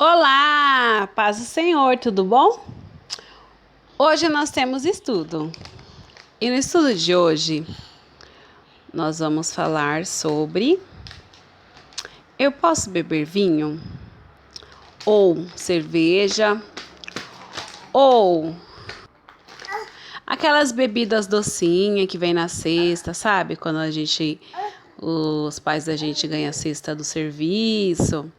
Olá, paz do Senhor, tudo bom? Hoje nós temos estudo. E no estudo de hoje, nós vamos falar sobre: eu posso beber vinho? Ou cerveja? Ou aquelas bebidas docinhas que vem na cesta, sabe? Quando os pais da gente ganham a cesta do serviço.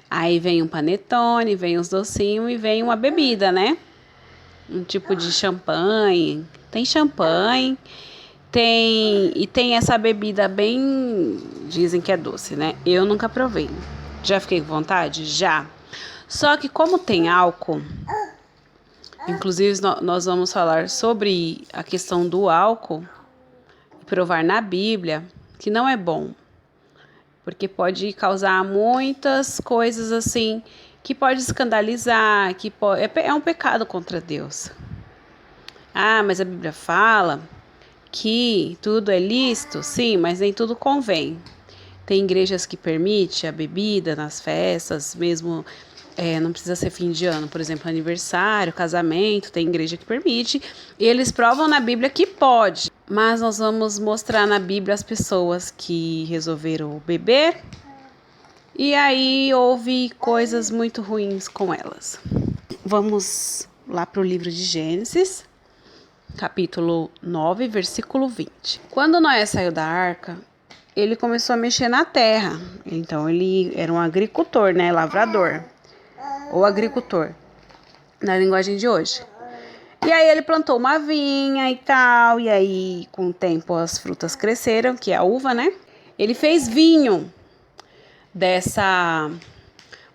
Aí vem um panetone, vem os docinhos e vem uma bebida, né? Um tipo de champanhe. Tem champanhe, tem essa bebida bem, dizem que é doce, né? Eu nunca provei. Já fiquei com vontade? Já. Só que como tem álcool, inclusive nós vamos falar sobre a questão do álcool, provar na Bíblia que não é bom. Porque pode causar muitas coisas assim, que pode escandalizar, é um pecado contra Deus. Ah, mas a Bíblia fala que tudo é lícito, sim, mas nem tudo convém. Tem igrejas que permitem a bebida nas festas, mesmo não precisa ser fim de ano, por exemplo, aniversário, casamento, tem igreja que permite, e eles provam na Bíblia que pode. Mas nós vamos mostrar na Bíblia as pessoas que resolveram beber, e aí houve coisas muito ruins com elas. Vamos lá para o livro de Gênesis, capítulo 9, versículo 20. Quando Noé saiu da arca, ele começou a mexer na terra. Então ele era um agricultor, né, lavrador, ou agricultor, na linguagem de hoje. E aí ele plantou uma vinha e tal, e aí com o tempo as frutas cresceram, que é a uva, né? Ele fez vinho dessa...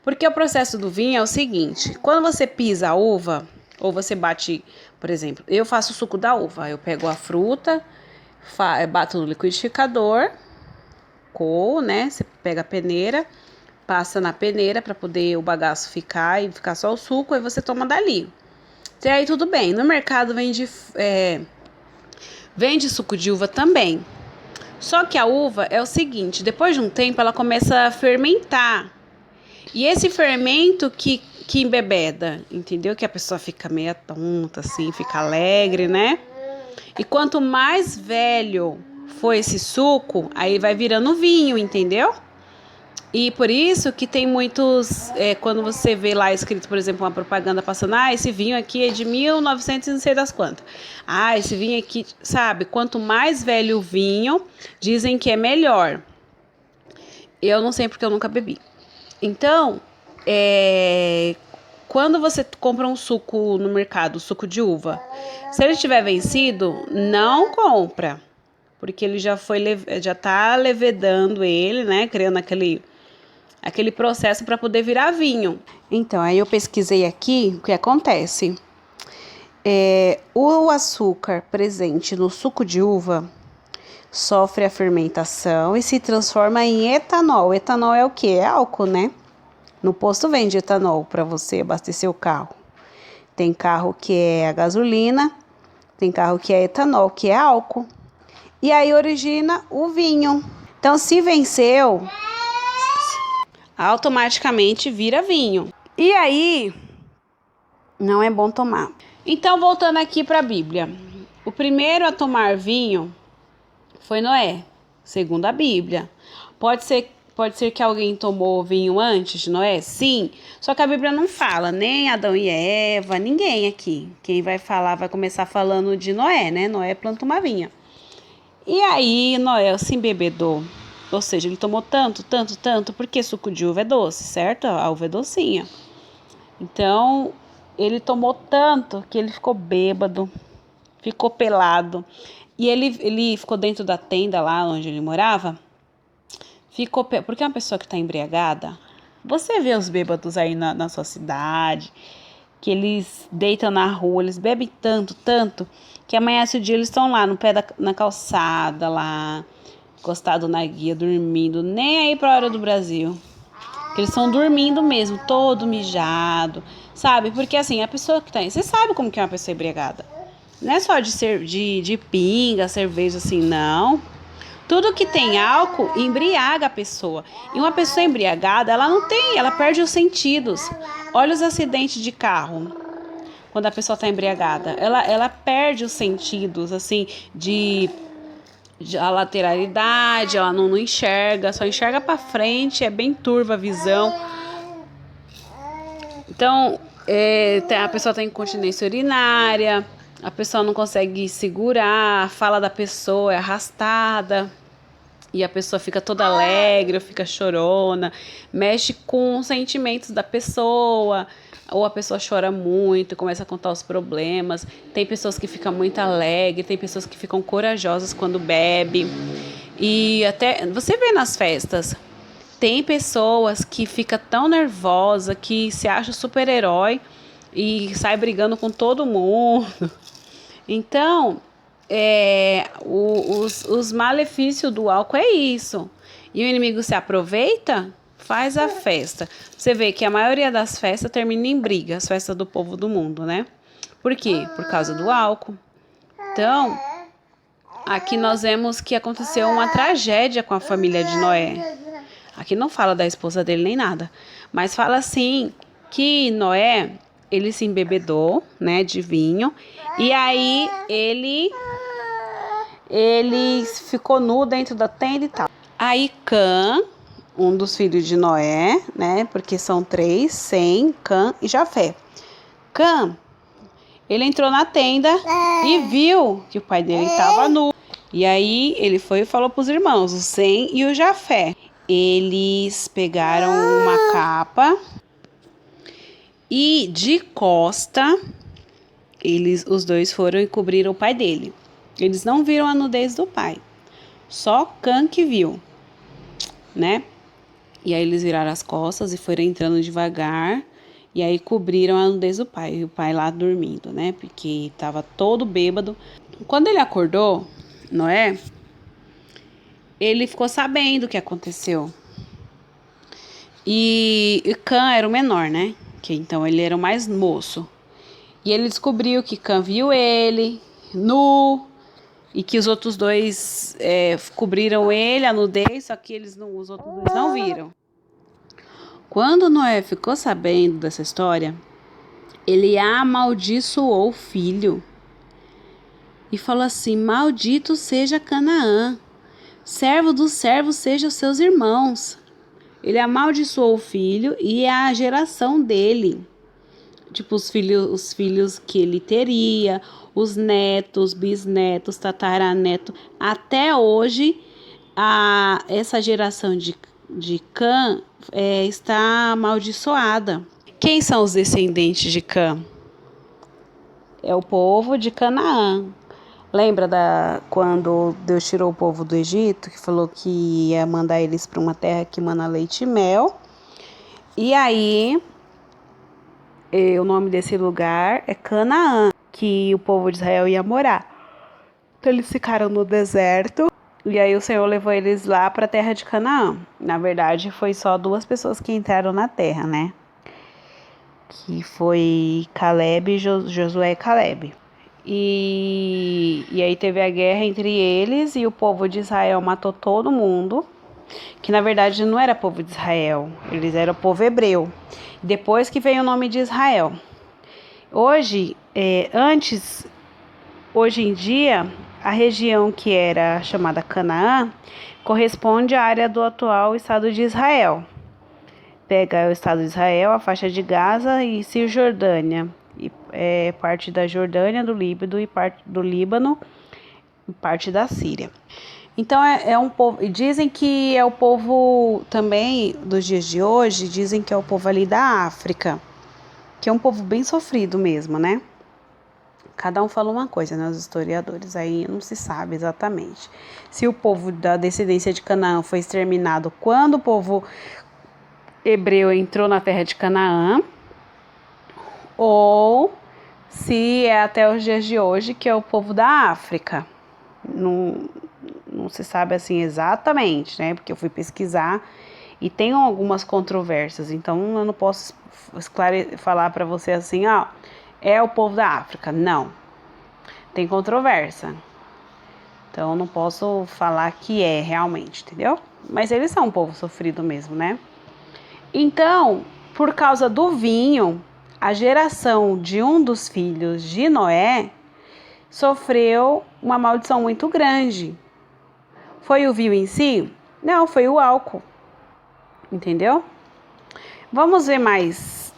Porque o processo do vinho é o seguinte: quando você pisa a uva, ou você bate, por exemplo, eu faço o suco da uva, eu pego a fruta, bato no liquidificador, coo, né? Você pega a peneira, passa na peneira para poder o bagaço ficar e ficar só o suco, aí você toma dali. E aí tudo bem. No mercado vende suco de uva também. Só que a uva é o seguinte: depois de um tempo ela começa a fermentar. E esse fermento que embebeda, entendeu? Que a pessoa fica meio tonta, assim, fica alegre, né? E quanto mais velho for esse suco, aí vai virando vinho, entendeu? E por isso que tem muitos, quando você vê lá escrito, por exemplo, uma propaganda passando, esse vinho aqui é de 1900 e não sei das quantas. Esse vinho aqui, sabe? Quanto mais velho o vinho, dizem que é melhor. Eu não sei porque eu nunca bebi. Então, quando você compra um suco no mercado, suco de uva, se ele estiver vencido, não compra. Porque ele já tá levedando ele, né? Criando aquele processo para poder virar vinho. Então, aí eu pesquisei aqui o que acontece. O açúcar presente no suco de uva sofre a fermentação e se transforma em etanol. Etanol é o quê? É álcool, né? No posto vende etanol para você abastecer o carro. Tem carro que é a gasolina, tem carro que é etanol, que é álcool. E aí origina o vinho. Então, se venceu, automaticamente vira vinho. E aí, não é bom tomar. Então, voltando aqui para a Bíblia. O primeiro a tomar vinho foi Noé, segundo a Bíblia. Pode ser que alguém tomou vinho antes de Noé? Sim. Só que a Bíblia não fala, nem Adão e Eva, ninguém aqui. Quem vai falar vai começar falando de Noé, né? Noé planta uma vinha. E aí, Noé se embebedou. Ou seja, ele tomou tanto, porque suco de uva é doce, certo? A uva é docinha. Então, ele tomou tanto que ele ficou bêbado, ficou pelado. E ele ficou dentro da tenda lá onde ele morava. Porque é uma pessoa que está embriagada. Você vê os bêbados aí na sua cidade, que eles deitam na rua, eles bebem tanto, que amanhece o dia eles estão lá na calçada, lá, encostado na guia, dormindo, nem aí pra hora do Brasil. Eles estão dormindo mesmo, todo mijado, sabe? Porque assim, a pessoa que tá aí, você sabe como que é uma pessoa embriagada. Não é só de pinga, cerveja, assim, não. Tudo que tem álcool embriaga a pessoa. E uma pessoa embriagada, ela perde os sentidos. Olha os acidentes de carro. Quando a pessoa está embriagada, ela perde os sentidos, assim, de a lateralidade, ela não enxerga, só enxerga para frente, é bem turva a visão. Então, a pessoa tem incontinência urinária, a pessoa não consegue segurar, a fala da pessoa é arrastada. E a pessoa fica toda alegre, fica chorona, mexe com os sentimentos da pessoa, ou a pessoa chora muito, começa a contar os problemas. Tem pessoas que ficam muito alegres, tem pessoas que ficam corajosas quando bebe. E até você vê nas festas, tem pessoas que ficam tão nervosa que se acha super-herói e sai brigando com todo mundo. Então, os malefícios do álcool é isso. E o inimigo se aproveita, faz a festa. Você vê que a maioria das festas termina em briga, as festas do povo do mundo, né? Por quê? Por causa do álcool. Então, aqui nós vemos que aconteceu uma tragédia com a família de Noé. Aqui não fala da esposa dele nem nada, mas fala assim que Noé, ele se embebedou, né, de vinho, e aí ele ficou nu dentro da tenda e tal. Aí Cã, um dos filhos de Noé, né, porque são 3, Sem, Cã e Jafé. Cã, ele entrou na tenda e viu que o pai dele estava nu. E aí ele foi e falou para os irmãos, o Sem e o Jafé. Eles pegaram uma capa e de costa, os dois foram e cobriram o pai dele. Eles não viram a nudez do pai, só Cã que viu, né? E aí eles viraram as costas e foram entrando devagar, e aí cobriram a nudez do pai, e o pai lá dormindo, né? Porque estava todo bêbado. Quando ele acordou, Noé, ele ficou sabendo o que aconteceu. E Cã era o menor, né? Que então ele era o mais moço. E ele descobriu que Cã viu ele nu e que os outros dois cobriram ele, a nudez, só que os outros dois não viram. Quando Noé ficou sabendo dessa história, ele amaldiçoou o filho e falou assim: maldito seja Canaã, servo dos servos sejam os seus irmãos. Ele amaldiçoou o filho e a geração dele. Tipo, os filhos que ele teria, os netos, bisnetos, tataranetos. Até hoje, essa geração de Cã está amaldiçoada. Quem são os descendentes de Cã? É o povo de Canaã. Lembra quando Deus tirou o povo do Egito, que falou que ia mandar eles para uma terra que mana leite e mel? E aí, o nome desse lugar é Canaã, que o povo de Israel ia morar. Então eles ficaram no deserto, e aí o Senhor levou eles lá para a terra de Canaã. Na verdade, foi só 2 pessoas que entraram na terra, né? Que foi Caleb, Josué e Caleb. E aí teve a guerra entre eles e o povo de Israel matou todo mundo, que na verdade não era povo de Israel, eles eram povo hebreu. Depois que veio o nome de Israel. Hoje em dia, a região que era chamada Canaã corresponde à área do atual Estado de Israel. Pega o Estado de Israel, a faixa de Gaza e Cisjordânia. E parte da Jordânia, do Líbano e parte da Síria. Então é um povo, e dizem que é o povo também dos dias de hoje, dizem que é o povo ali da África, que é um povo bem sofrido mesmo, né? Cada um fala uma coisa, né, os historiadores, aí não se sabe exatamente se o povo da descendência de Canaã foi exterminado quando o povo hebreu entrou na terra de Canaã, ou se é até os dias de hoje, que é o povo da África. Não se sabe assim exatamente, né? Porque eu fui pesquisar e tem algumas controvérsias. Então eu não posso falar para você assim, é o povo da África. Não. Tem controvérsia. Então, eu não posso falar que é realmente, entendeu? Mas eles são um povo sofrido mesmo, né? Então, por causa do vinho, a geração de um dos filhos de Noé sofreu uma maldição muito grande. Foi o vinho em si? Não, foi o álcool. Entendeu? Vamos ver mais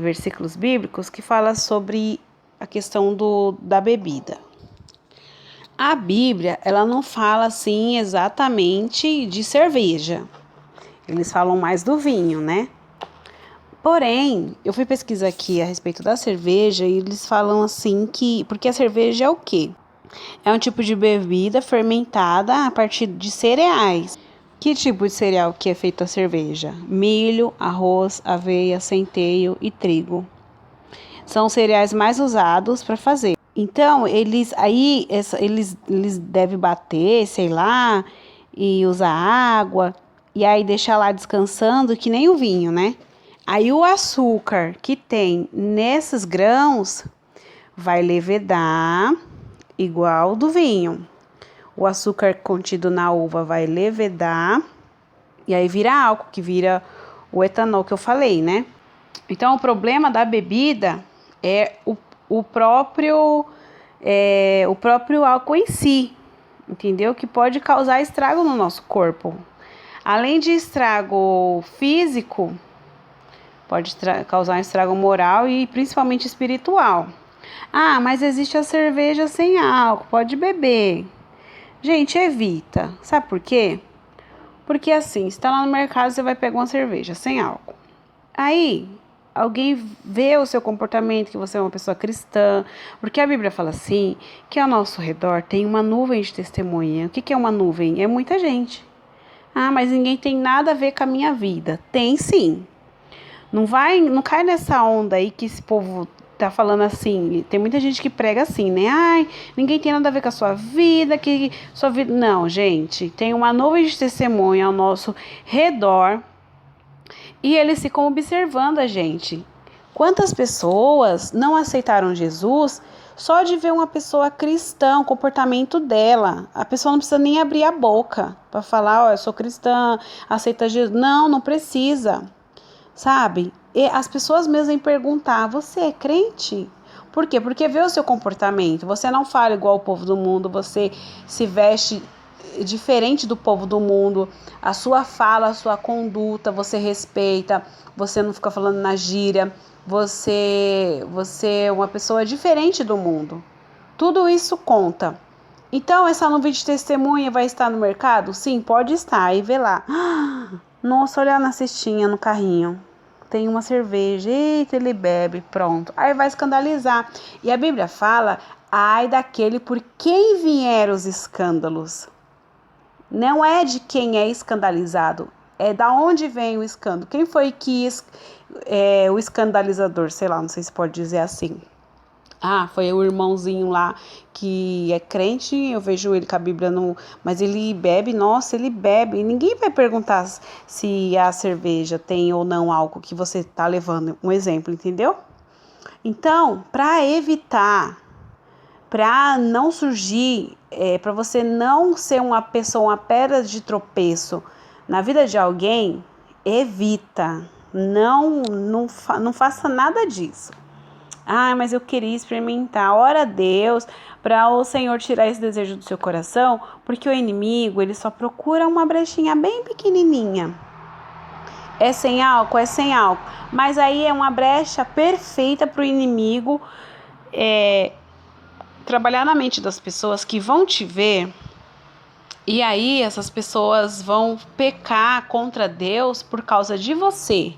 versículos bíblicos que falam sobre a questão da bebida. A Bíblia, ela não fala assim exatamente de cerveja. Eles falam mais do vinho, né? Porém, eu fui pesquisar aqui a respeito da cerveja e eles falam assim que... Porque a cerveja é o quê? É um tipo de bebida fermentada a partir de cereais. Que tipo de cereal que é feito a cerveja? Milho, arroz, aveia, centeio e trigo. São os cereais mais usados para fazer. Então, eles devem bater, sei lá, e usar água, e aí deixar lá descansando, que nem o vinho, né? Aí o açúcar que tem nesses grãos vai levedar igual do vinho. O açúcar contido na uva vai levedar e aí vira álcool, que vira o etanol que eu falei, né? Então, o problema da bebida é o próprio álcool em si, entendeu? Que pode causar estrago no nosso corpo. Além de estrago físico, pode causar um estrago moral e principalmente espiritual. Ah, mas existe a cerveja sem álcool, pode beber. Gente, evita. Sabe por quê? Porque assim, você tá lá no mercado, você vai pegar uma cerveja sem álcool. Aí, alguém vê o seu comportamento, que você é uma pessoa cristã. Porque a Bíblia fala assim, que ao nosso redor tem uma nuvem de testemunha. O que é uma nuvem? É muita gente. Ah, mas ninguém tem nada a ver com a minha vida. Tem sim. Não cai nessa onda aí que esse povo tá falando assim. Tem muita gente que prega assim, né? Ai, ninguém tem nada a ver com a sua vida, que sua vida... Não, gente, tem uma nuvem de testemunha ao nosso redor e eles ficam observando a gente. Quantas pessoas não aceitaram Jesus só de ver uma pessoa cristã, o comportamento dela? A pessoa não precisa nem abrir a boca para falar, ó, eu sou cristã, aceita Jesus. Não precisa. Sabe? E as pessoas mesmo vêm perguntar, você é crente? Por quê? Porque vê o seu comportamento. Você não fala igual o povo do mundo, você se veste diferente do povo do mundo. A sua fala, a sua conduta, você respeita, você não fica falando na gíria. Você é uma pessoa diferente do mundo. Tudo isso conta. Então, essa nuvem de testemunha vai estar no mercado? Sim, pode estar. Aí vê lá. Nossa, olha na cestinha, no carrinho. Tem uma cerveja. Eita, ele bebe. Pronto. Aí vai escandalizar. E a Bíblia fala, ai daquele por quem vieram os escândalos. Não é de quem é escandalizado. É da onde vem o escândalo. Quem foi que o escandalizador? Sei lá, não sei se pode dizer assim. Ah, foi o irmãozinho lá que é crente, eu vejo ele com a Bíblia no... Mas ele bebe, nossa, ele bebe. E ninguém vai perguntar se a cerveja tem ou não álcool que você tá levando. Um exemplo, entendeu? Então, para evitar, para não surgir, para você não ser uma pessoa, uma pedra de tropeço na vida de alguém, evita. Não faça nada disso. Ah, mas eu queria experimentar. Ora a Deus para o Senhor tirar esse desejo do seu coração, porque o inimigo, ele só procura uma brechinha bem pequenininha. É sem álcool? É sem álcool. Mas aí é uma brecha perfeita para o inimigo trabalhar na mente das pessoas que vão te ver. E aí essas pessoas vão pecar contra Deus por causa de você.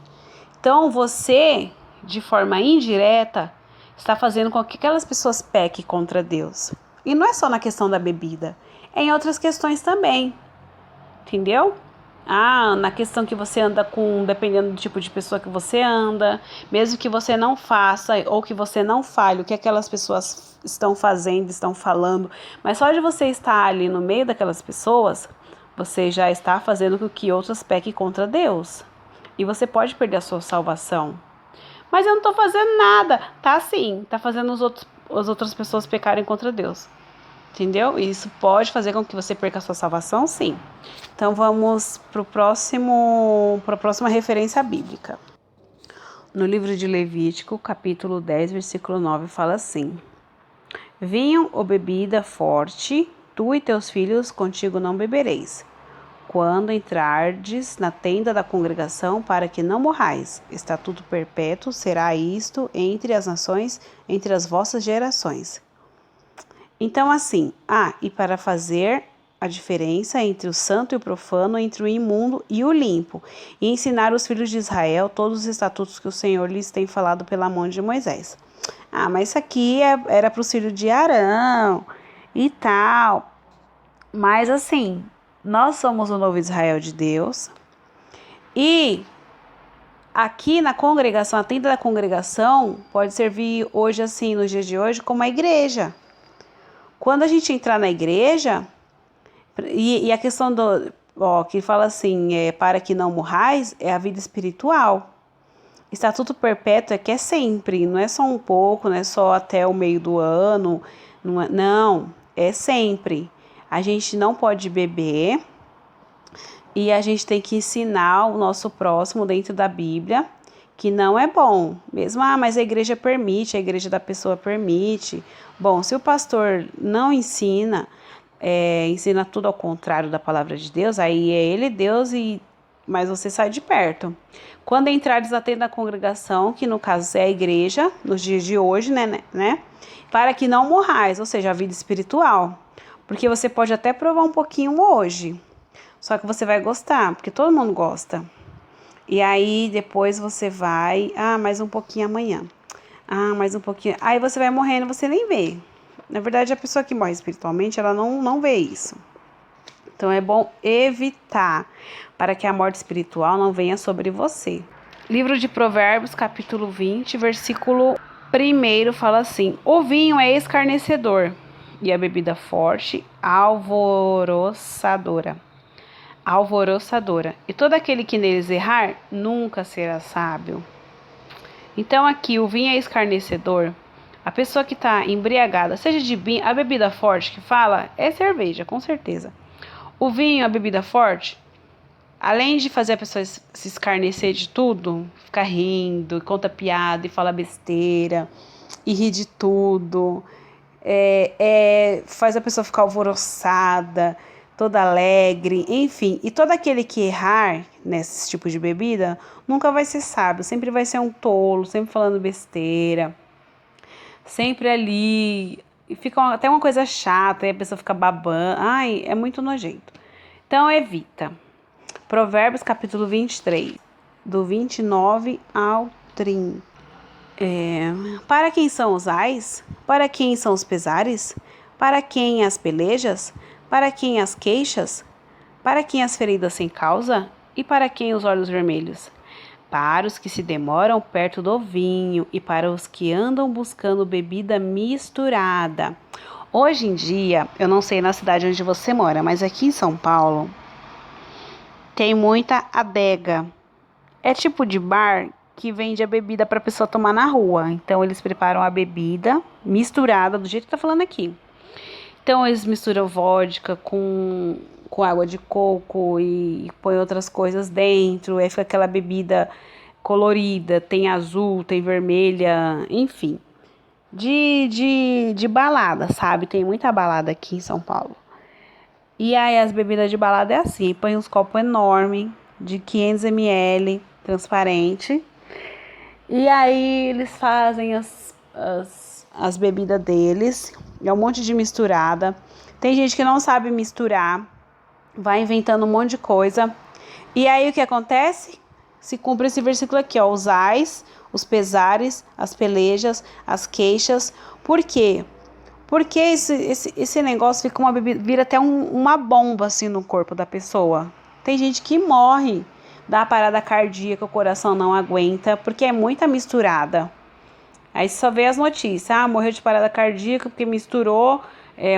Então você, de forma indireta, está fazendo com que aquelas pessoas pequem contra Deus. E não é só na questão da bebida, é em outras questões também. Entendeu? Ah, na questão que você anda com, dependendo do tipo de pessoa que você anda, mesmo que você não faça ou que você não fale o que aquelas pessoas estão fazendo, estão falando, mas só de você estar ali no meio daquelas pessoas, você já está fazendo com que outras pequem contra Deus. E você pode perder a sua salvação. Mas eu não estou fazendo nada. Tá sim, tá fazendo as outras pessoas pecarem contra Deus. entendeu? E isso pode fazer com que você perca a sua salvação, sim. Então vamos para a próxima referência bíblica. No livro de Levítico, capítulo 10, versículo 9, fala assim: vinho ou bebida forte, tu e teus filhos contigo não bebereis, quando entrardes na tenda da congregação, para que não morrais. Estatuto perpétuo será isto entre as nações, entre as vossas gerações. Então, assim, e para fazer a diferença entre o santo e o profano, entre o imundo e o limpo, e ensinar os filhos de Israel todos os estatutos que o Senhor lhes tem falado pela mão de Moisés. Mas isso aqui era para os filhos de Arão e tal. Mas assim, nós somos o novo Israel de Deus. E aqui na congregação, a tenda da congregação pode servir hoje assim, nos dias de hoje, como a igreja. Quando a gente entrar na igreja, e a questão que fala assim, para que não morrais, é a vida espiritual. Estatuto perpétuo é que é sempre, não é só um pouco, não é só até o meio do ano, não, é sempre. A gente não pode beber e a gente tem que ensinar o nosso próximo dentro da Bíblia que não é bom. Mesmo, mas a igreja permite, a igreja da pessoa permite. Bom, se o pastor não ensina, ensina tudo ao contrário da palavra de Deus, aí é ele Deus, mas você sai de perto. Quando entrares na tenda da congregação, que no caso é a igreja, nos dias de hoje, né? Para que não morrais, ou seja, a vida espiritual. Porque você pode até provar um pouquinho hoje, só que você vai gostar, porque todo mundo gosta. E aí depois você vai, mais um pouquinho amanhã. Mais um pouquinho. Aí você vai morrendo, você nem vê. Na verdade, a pessoa que morre espiritualmente, ela não vê isso. Então é bom evitar, para que a morte espiritual não venha sobre você. Livro de Provérbios, capítulo 20, versículo 1 fala assim: o vinho é escarnecedor e a bebida forte, alvoroçadora. E todo aquele que neles errar, nunca será sábio. Então aqui, o vinho é escarnecedor. A pessoa que está embriagada, seja de vinho, a bebida forte que fala é cerveja, com certeza. O vinho, a bebida forte, além de fazer a pessoa se escarnecer de tudo, ficar rindo, conta piada e fala besteira, e ri de tudo, faz a pessoa ficar alvoroçada, toda alegre, enfim. E todo aquele que errar nesse tipo de bebida nunca vai ser sábio, sempre vai ser um tolo, sempre falando besteira, sempre ali, e fica até uma coisa chata, e a pessoa fica babando, é muito nojento. Então evita. Provérbios capítulo 23, do 29 ao 30. Para quem são os ais? Para quem são os pesares? Para quem as pelejas? Para quem as queixas? Para quem as feridas sem causa? E para quem os olhos vermelhos? Para os que se demoram perto do vinho e para os que andam buscando bebida misturada. Hoje em dia, eu não sei na cidade onde você mora, mas aqui em São Paulo tem muita adega. É tipo de bar que vende a bebida para a pessoa tomar na rua. Então eles preparam a bebida misturada do jeito que tá falando aqui. Então eles misturam vodka com água de coco e põem outras coisas dentro. Aí fica aquela bebida colorida, tem azul, tem vermelha, enfim. De balada, sabe? Tem muita balada aqui em São Paulo. E aí as bebidas de balada é assim, põe uns copos enormes de 500 ml, transparente. E aí eles fazem as bebidas deles, é um monte de misturada. Tem gente que não sabe misturar, vai inventando um monte de coisa. E aí o que acontece? Se cumpre esse versículo aqui, os ais, os pesares, as pelejas, as queixas. Por quê? Porque esse negócio fica vira até uma bomba assim no corpo da pessoa. Tem gente que morre, dá parada cardíaca, o coração não aguenta, porque é muita misturada. Aí você só vê as notícias, morreu de parada cardíaca porque misturou,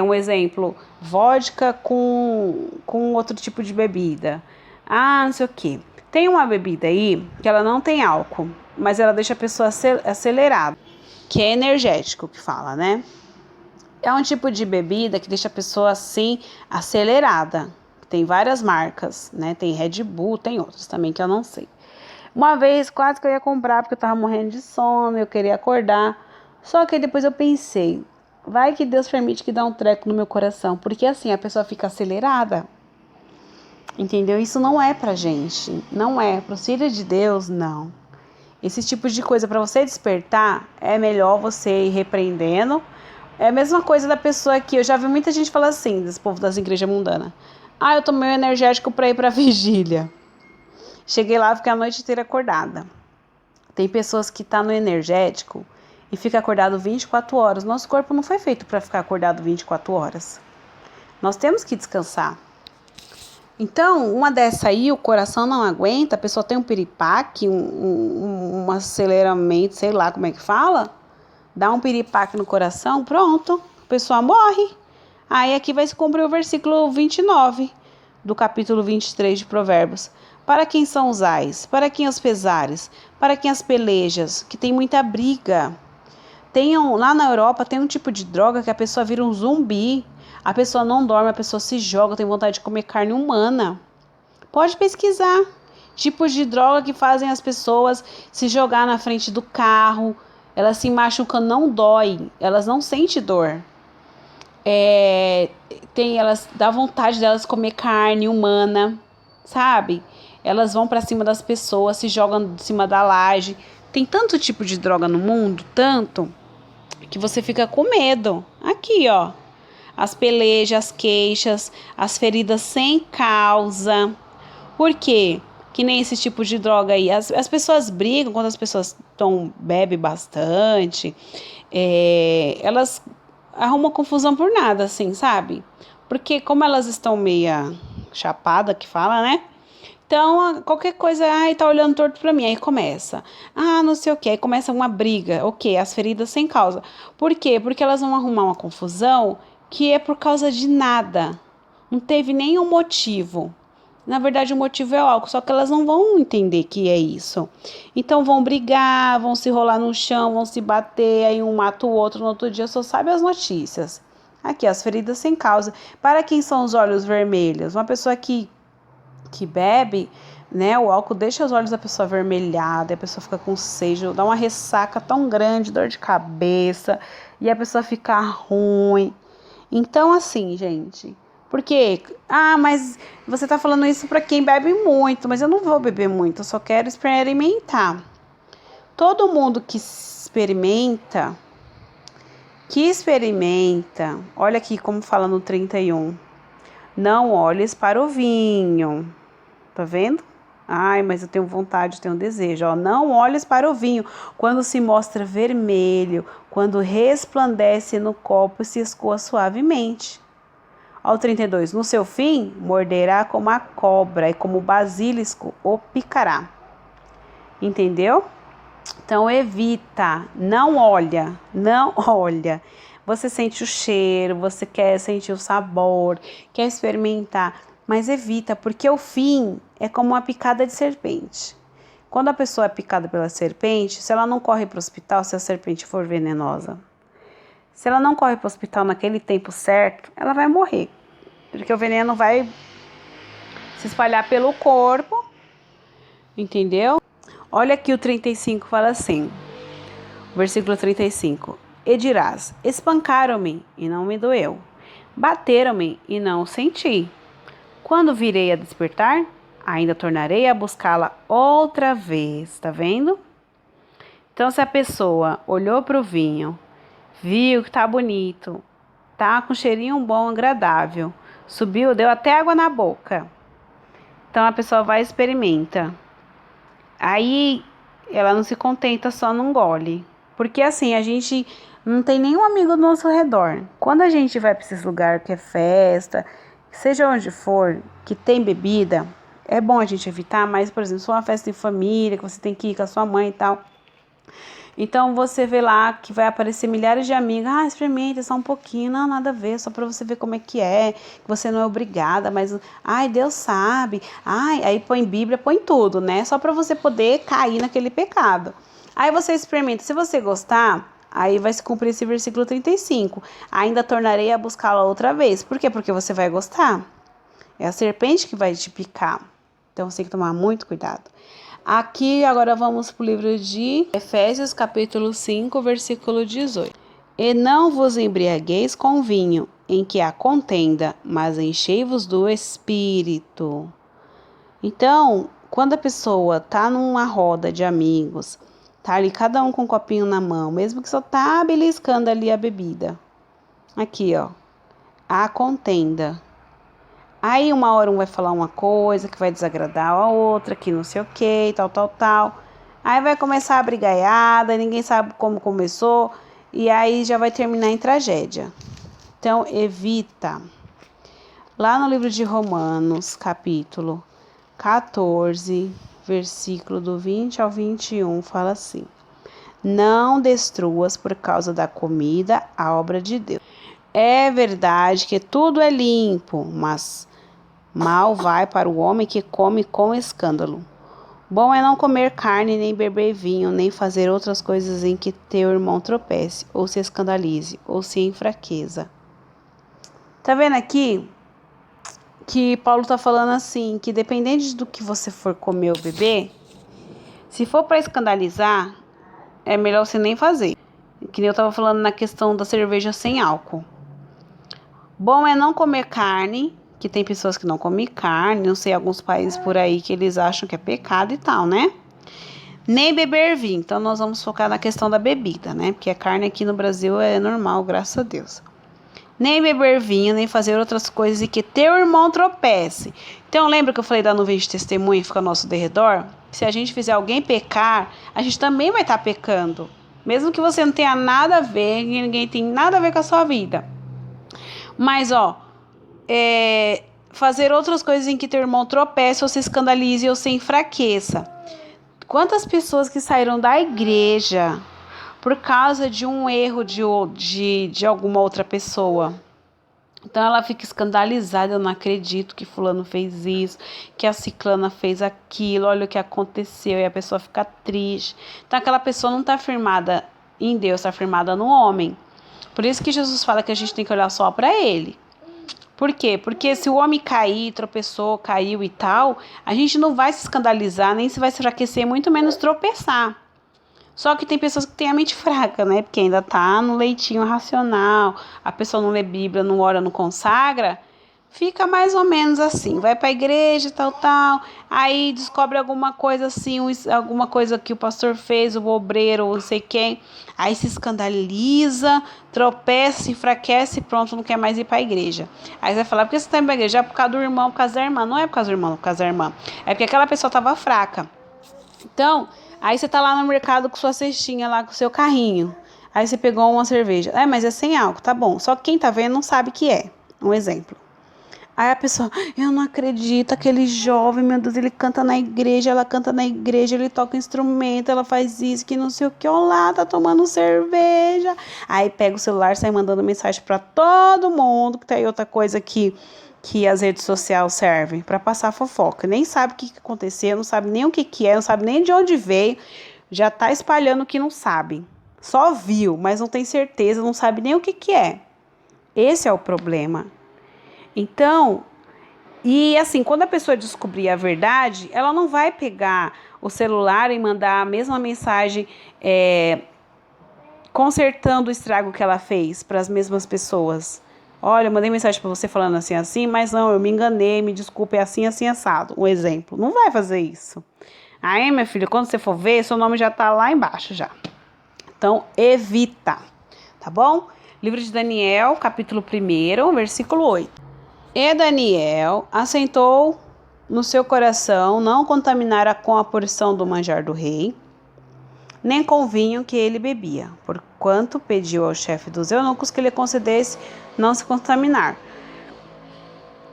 um exemplo, vodka com outro tipo de bebida. Não sei o quê. Tem uma bebida aí que ela não tem álcool, mas ela deixa a pessoa acelerada, que é energético que fala, né? É um tipo de bebida que deixa a pessoa assim acelerada. Tem várias marcas, né? Tem Red Bull, tem outras também que eu não sei. Uma vez quase que eu ia comprar porque eu tava morrendo de sono, eu queria acordar. Só que depois eu pensei, vai que Deus permite que dá um treco no meu coração, porque assim a pessoa fica acelerada. Entendeu? Isso não é pra gente, não é pro filho de Deus, não. Esse tipo de coisa para você despertar, é melhor você ir repreendendo. É a mesma coisa da pessoa que eu já vi muita gente falar assim, desse povo das igrejas mundanas. Ah, eu tomei um energético para ir para vigília. Cheguei lá e fiquei a noite inteira acordada. Tem pessoas que tá no energético e fica acordado 24 horas. Nosso corpo não foi feito para ficar acordado 24 horas. Nós temos que descansar. Então, uma dessa aí, o coração não aguenta, a pessoa tem um piripaque, um aceleramento, sei lá como é que fala, dá um piripaque no coração, pronto, a pessoa morre. Aí aqui vai se cumprir o versículo 29 do capítulo 23 de Provérbios. Para quem são os ais? Para quem os pesares? Para quem as pelejas? Que tem muita briga. Lá na Europa tem um tipo de droga que a pessoa vira um zumbi. A pessoa não dorme, a pessoa se joga, tem vontade de comer carne humana. Pode pesquisar. Tipos de droga que fazem as pessoas se jogar na frente do carro. Elas se machucam, não dói. Elas não sentem dor. Elas dá vontade delas comer carne humana, sabe? Elas vão pra cima das pessoas, se jogam de cima da laje. Tem tanto tipo de droga no mundo, tanto, que você fica com medo. Aqui, ó. As pelejas, as queixas, as feridas sem causa. Por quê? Que nem esse tipo de droga aí. As pessoas brigam quando as pessoas bebem bastante. Elas arrumam confusão por nada, assim, sabe? Porque como elas estão meia chapada, que fala, né? Então, qualquer coisa, tá olhando torto pra mim, aí começa. Não sei o que, aí começa uma briga, as feridas sem causa. Por quê? Porque elas vão arrumar uma confusão que é por causa de nada. Não teve nenhum motivo. Na verdade, o motivo é o álcool, só que elas não vão entender que é isso. Então, vão brigar, vão se rolar no chão, vão se bater, aí um mata o outro, no outro dia só sabe as notícias. Aqui, as feridas sem causa. Para quem são os olhos vermelhos? Uma pessoa que bebe, né, o álcool deixa os olhos da pessoa avermelhada, a pessoa fica com seijo, dá uma ressaca tão grande, dor de cabeça, e a pessoa fica ruim. Então, assim, gente, porque, mas você tá falando isso para quem bebe muito, mas eu não vou beber muito, eu só quero experimentar. Todo mundo que experimenta, olha aqui como fala no 31, não olhes para o vinho, tá vendo? Mas eu tenho vontade, eu tenho desejo. Não olhes para o vinho quando se mostra vermelho, quando resplandece no copo e se escoa suavemente. Ao 32, no seu fim, morderá como a cobra e como o basilisco o picará. Entendeu? Então evita, não olha. Você sente o cheiro, você quer sentir o sabor, quer experimentar, mas evita, porque o fim é como uma picada de serpente. Quando a pessoa é picada pela serpente, se ela não corre para o hospital, se a serpente for venenosa, se ela não corre para o hospital naquele tempo certo, ela vai morrer, porque o veneno vai se espalhar pelo corpo, entendeu? Olha aqui o 35 fala assim, versículo 35. E dirás, espancaram-me e não me doeu, bateram-me e não o senti. Quando virei a despertar, ainda tornarei a buscá-la outra vez, tá vendo? Então, se a pessoa olhou para o vinho, viu que tá bonito, tá com cheirinho bom, agradável, subiu, deu até água na boca. Então, a pessoa vai e experimenta. Aí, ela não se contenta só num gole. Porque assim, a gente não tem nenhum amigo do nosso redor. Quando a gente vai para esses lugares que é festa, seja onde for, que tem bebida, é bom a gente evitar, mas, por exemplo, se for uma festa de família, que você tem que ir com a sua mãe e tal. Então, você vê lá que vai aparecer milhares de amigos. Experimenta só um pouquinho. Não, nada a ver, só para você ver como é que você não é obrigada, mas, Deus sabe. Aí põe Bíblia, põe tudo, né? Só para você poder cair naquele pecado. Aí você experimenta. Se você gostar, Aí vai se cumprir esse versículo 35. Ainda tornarei a buscá-la outra vez. Por quê? Porque você vai gostar. É a serpente que vai te picar. Então você tem que tomar muito cuidado. Aqui agora vamos para o livro de Efésios, capítulo 5, versículo 18. E não vos embriagueis com vinho, em que há contenda, mas enchei-vos do Espírito. Então, quando a pessoa tá numa roda de amigos, tá ali cada um com um copinho na mão, mesmo que só tá beliscando ali a bebida. Aqui, ó, a contenda. Aí uma hora um vai falar uma coisa que vai desagradar a outra, que não sei o que, tal. Aí vai começar a brigaiada, ninguém sabe como começou, e aí já vai terminar em tragédia. Então, evita. Lá no livro de Romanos, capítulo 14, versículo do 20 ao 21, fala assim: não destruas por causa da comida a obra de Deus. É verdade que tudo é limpo, mas mal vai para o homem que come com escândalo. Bom é não comer carne, nem beber vinho, nem fazer outras coisas em que teu irmão tropece, ou se escandalize, ou se enfraqueça. Tá vendo aqui que Paulo tá falando assim, que dependente do que você for comer ou beber, se for para escandalizar, é melhor você nem fazer. Que nem eu tava falando na questão da cerveja sem álcool. Bom é não comer carne, que tem pessoas que não comem carne, não sei, alguns países por aí que eles acham que é pecado e tal, né? Nem beber vinho. Então nós vamos focar na questão da bebida, né? Porque a carne aqui no Brasil é normal, graças a Deus. Nem beber vinho, nem fazer outras coisas e que teu irmão tropece. Então lembra que eu falei da nuvem de testemunha que fica ao nosso derredor? Se a gente fizer alguém pecar, a gente também vai estar pecando. Mesmo que você não tenha nada a ver, ninguém tem nada a ver com a sua vida. Mas, fazer outras coisas em que teu irmão tropece ou se escandalize ou se enfraqueça. Quantas pessoas que saíram da igreja por causa de um erro de alguma outra pessoa? Então ela fica escandalizada, eu não acredito que fulano fez isso, que a ciclana fez aquilo, olha o que aconteceu, e a pessoa fica triste. Então aquela pessoa não está firmada em Deus, está firmada no homem. Por isso que Jesus fala que a gente tem que olhar só para ele. Por quê? Porque se o homem cair, tropeçou, caiu e tal, a gente não vai se escandalizar, nem se vai se enfraquecer, muito menos tropeçar. Só que tem pessoas que têm a mente fraca, né? Porque ainda tá no leitinho racional, a pessoa não lê Bíblia, não ora, não consagra, fica mais ou menos assim, vai para a igreja, tal, aí descobre alguma coisa assim, alguma coisa que o pastor fez, o obreiro, não sei quem, aí se escandaliza, tropeça, se enfraquece e pronto, não quer mais ir para a igreja. Aí você vai falar, por que você está indo para a igreja? É por causa do irmão, por causa da irmã. Não é por causa do irmão, é por causa da irmã. É porque aquela pessoa estava fraca. Então, aí você tá lá no mercado com sua cestinha lá, com seu carrinho. Aí você pegou uma cerveja. Mas é sem álcool, tá bom. Só que quem tá vendo não sabe que é. Um exemplo. Aí a pessoa, eu não acredito, aquele jovem, meu Deus, ele canta na igreja, ela canta na igreja, ele toca instrumento, ela faz isso, que não sei o que, olá, tá tomando cerveja. Aí pega o celular, sai mandando mensagem pra todo mundo, que tem outra coisa que as redes sociais servem, pra passar fofoca. Nem sabe o que aconteceu, não sabe nem o que é, não sabe nem de onde veio, já tá espalhando o que não sabe. Só viu, mas não tem certeza, não sabe nem o que é. Esse é o problema. Então, e assim, quando a pessoa descobrir a verdade, ela não vai pegar o celular e mandar a mesma mensagem consertando o estrago que ela fez para as mesmas pessoas. Olha, eu mandei mensagem para você falando assim, mas não, eu me enganei, me desculpe, é assim, assado. Um exemplo. Não vai fazer isso. Aí, minha filha, quando você for ver, seu nome já tá lá embaixo já. Então, evita, tá bom? Livro de Daniel, capítulo 1, versículo 8. E Daniel assentou no seu coração não contaminar com a porção do manjar do rei, nem com o vinho que ele bebia, porquanto pediu ao chefe dos eunucos que lhe concedesse não se contaminar.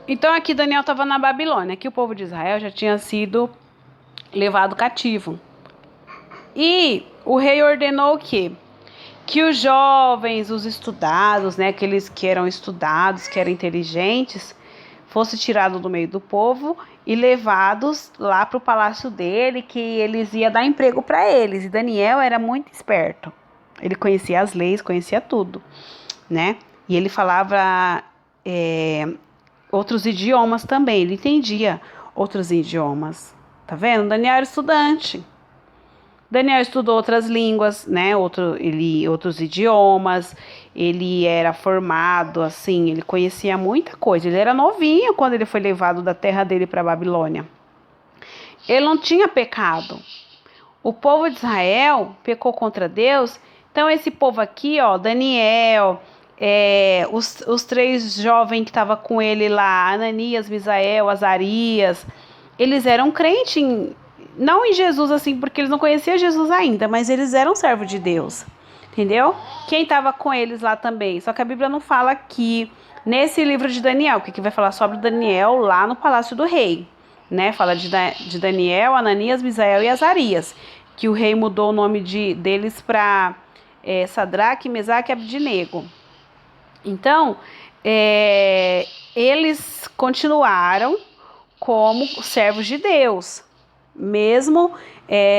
Então aqui Daniel estava na Babilônia, que o povo de Israel já tinha sido levado cativo. E o rei ordenou o quê? Que os jovens, os estudados, né, aqueles que eram estudados, que eram inteligentes, fossem tirados do meio do povo e levados lá para o palácio dele, que eles iam dar emprego para eles. E Daniel era muito esperto. Ele conhecia as leis, conhecia tudo, né? E ele falava outros idiomas também, ele entendia outros idiomas. Tá vendo? Daniel era estudante. Daniel estudou outras línguas, né? Outros idiomas. Ele era formado, assim, ele conhecia muita coisa. Ele era novinho quando ele foi levado da terra dele para a Babilônia. Ele não tinha pecado. O povo de Israel pecou contra Deus. Então, esse povo aqui, ó, Daniel, os 3 jovens que estavam com ele lá, Ananias, Misael, Azarias, eles eram crentes, não em Jesus, assim, porque eles não conheciam Jesus ainda, mas eles eram servos de Deus, entendeu? Quem estava com eles lá também. Só que a Bíblia não fala aqui, nesse livro de Daniel, que vai falar sobre Daniel lá no palácio do rei, né? Fala de Daniel, Ananias, Misael e Azarias, que o rei mudou o nome deles para Sadraque, Mesaque e Abdinego. Então, eles continuaram como servos de Deus, mesmo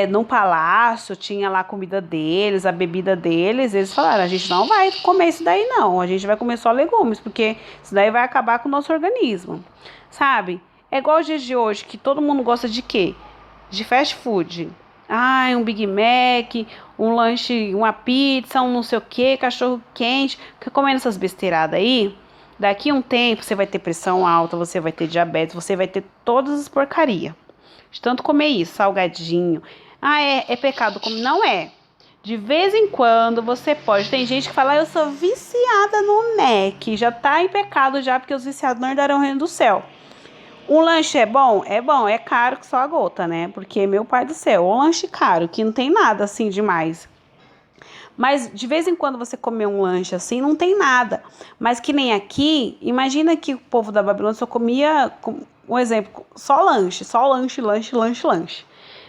no palácio, tinha lá a comida deles, a bebida deles, eles falaram, a gente não vai comer isso daí não, a gente vai comer só legumes, porque isso daí vai acabar com o nosso organismo, sabe? É igual os dias de hoje, que todo mundo gosta de quê? De fast food. Um Big Mac, um lanche, uma pizza, um não sei o que, cachorro quente. Fica comendo essas besteiradas aí. Daqui a um tempo você vai ter pressão alta, você vai ter diabetes, você vai ter todas as porcarias. De tanto comer isso, salgadinho. É pecado? Como não é? De vez em quando você pode. Tem gente que fala, eu sou viciada no Mac. Já tá em pecado já, porque os viciados não herdarão o reino do céu. Um lanche é bom? É bom, é caro que só a gota, né? Porque, meu pai do céu, um lanche caro, que não tem nada assim demais. Mas de vez em quando você comer um lanche assim, não tem nada. Mas que nem aqui, imagina que o povo da Babilônia só comia, um exemplo, só lanche, lanche.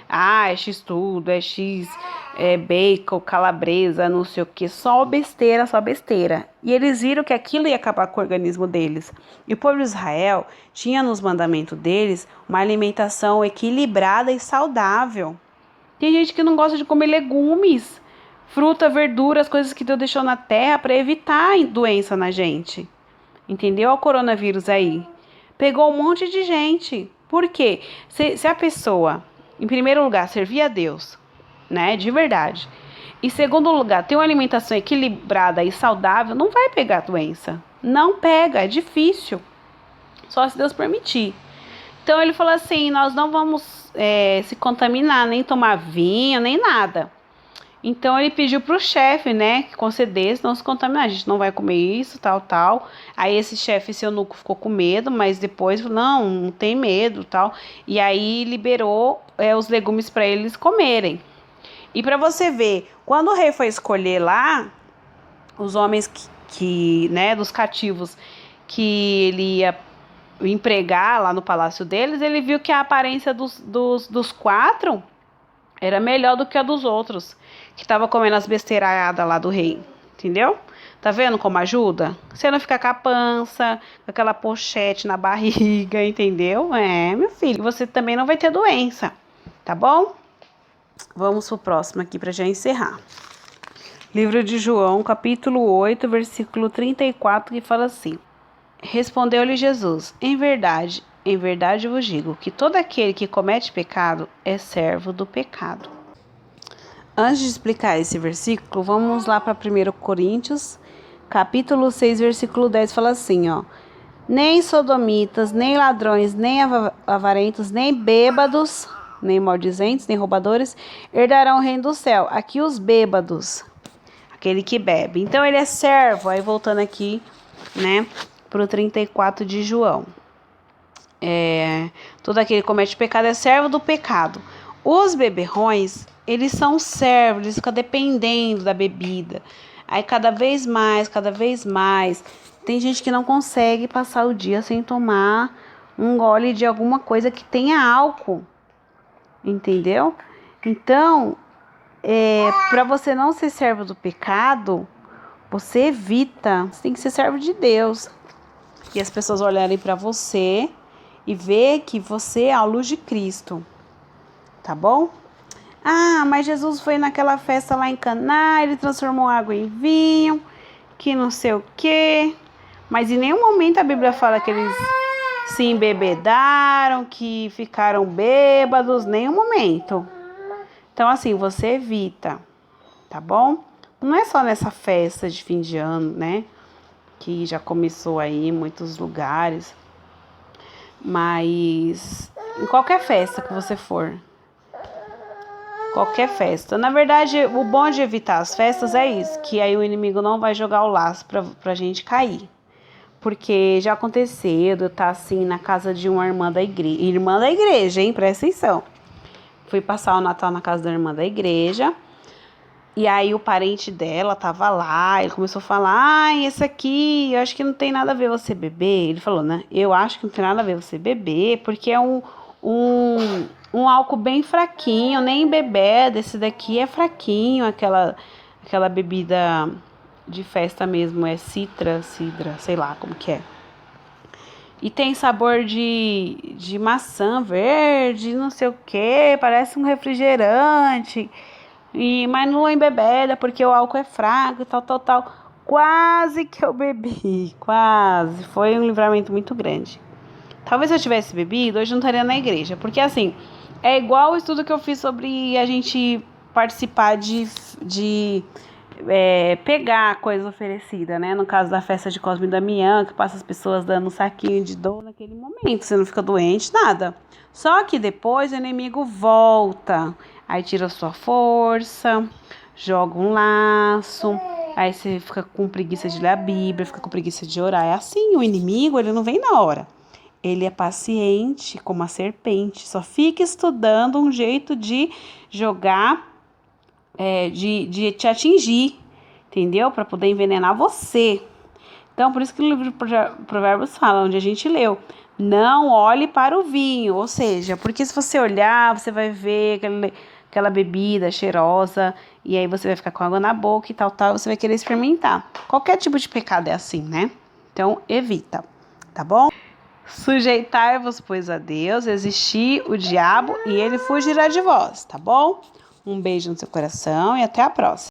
É X tudo, é X bacon, calabresa, não sei o que, só besteira. E eles viram que aquilo ia acabar com o organismo deles. E o povo de Israel tinha nos mandamentos deles uma alimentação equilibrada e saudável. Tem gente que não gosta de comer legumes, fruta, verdura, as coisas que Deus deixou na terra para evitar doença na gente. Entendeu? Olha o coronavírus aí. Pegou um monte de gente. Por quê? Se a pessoa, em primeiro lugar, servir a Deus, né, de verdade, em segundo lugar, ter uma alimentação equilibrada e saudável, não vai pegar doença. Não pega, é difícil. Só se Deus permitir. Então ele falou assim, nós não vamos se contaminar, nem tomar vinho, nem nada. Então ele pediu pro chefe, né, que concedesse não se contaminar. A gente não vai comer isso, tal. Aí esse chefe, esse eunuco, ficou com medo, mas depois falou, não tem medo, tal. E aí liberou os legumes para eles comerem. E para você ver, quando o rei foi escolher lá, os homens né, dos cativos que ele ia empregar lá no palácio deles, ele viu que a aparência dos 4 era melhor do que a dos outros, que estavam comendo as besteiradas lá do rei, entendeu? Tá vendo como ajuda? Você não fica com a pança, com aquela pochete na barriga, entendeu? Meu filho, você também não vai ter doença, tá bom? Vamos pro próximo aqui para já encerrar. Livro de João, capítulo 8, versículo 34, que fala assim: Respondeu-lhe Jesus, em verdade vos digo, que todo aquele que comete pecado é servo do pecado. Antes de explicar esse versículo, vamos lá para 1 Coríntios, capítulo 6, versículo 10, fala assim, ó. Nem sodomitas, nem ladrões, nem avarentos, nem bêbados, nem maldizentes, nem roubadores, herdarão o reino do céu. Aqui os bêbados, aquele que bebe. Então ele é servo, aí voltando aqui, né, pro 34 de João. Todo aquele que comete pecado é servo do pecado. Os beberrões, eles são servos, eles ficam dependendo da bebida. Aí cada vez mais. Tem gente que não consegue passar o dia sem tomar um gole de alguma coisa que tenha álcool. Entendeu? Então, para você não ser servo do pecado, você evita. Você tem que ser servo de Deus. E as pessoas olharem para você e ver que você é a luz de Cristo. Tá bom? Ah, mas Jesus foi naquela festa lá em Caná, ele transformou água em vinho, que não sei o quê. Mas em nenhum momento a Bíblia fala que eles se embebedaram, que ficaram bêbados, nenhum momento. Então, assim, você evita, tá bom? Não é só nessa festa de fim de ano, né? Que já começou aí em muitos lugares. Mas em qualquer festa que você for. Qualquer festa. Na verdade, o bom de evitar as festas é isso, que aí o inimigo não vai jogar o laço pra gente cair. Porque já aconteceu de eu estar assim na casa de uma irmã da igreja. Irmã da igreja, hein? Presta atenção. Fui passar o Natal na casa da irmã da igreja. E aí o parente dela tava lá. Ele começou a falar: ai, esse aqui, eu acho que não tem nada a ver você beber. Ele falou, né? Eu acho que não tem nada a ver você beber, porque é um álcool bem fraquinho, nem bebeda. Esse daqui é fraquinho, aquela bebida de festa mesmo, é cidra, sei lá como que é. E tem sabor de maçã verde, não sei o que, parece um refrigerante. Mas não embebeda, porque o álcool é fraco, tal. Quase que eu bebi, quase. Foi um livramento muito grande. Talvez se eu tivesse bebido, hoje não estaria na igreja. Porque assim, é igual o estudo que eu fiz sobre a gente participar de pegar coisa oferecida, né? No caso da festa de Cosme e Damião, que passa as pessoas dando um saquinho de dor naquele momento. Você não fica doente, nada. Só que depois o inimigo volta. Aí tira a sua força, joga um laço. Aí você fica com preguiça de ler a Bíblia, fica com preguiça de orar. É assim, o inimigo, ele não vem na hora. Ele é paciente como a serpente. Só fica estudando um jeito de jogar, de te atingir, entendeu? Para poder envenenar você. Então, por isso que o livro de Provérbios fala, onde a gente leu, não olhe para o vinho. Ou seja, porque se você olhar, você vai ver aquela bebida cheirosa, e aí você vai ficar com água na boca e tal, você vai querer experimentar. Qualquer tipo de pecado é assim, né? Então, evita, tá bom? Sujeitai-vos, pois, a Deus, resistir o diabo e ele fugirá de vós, tá bom? Um beijo no seu coração e até a próxima.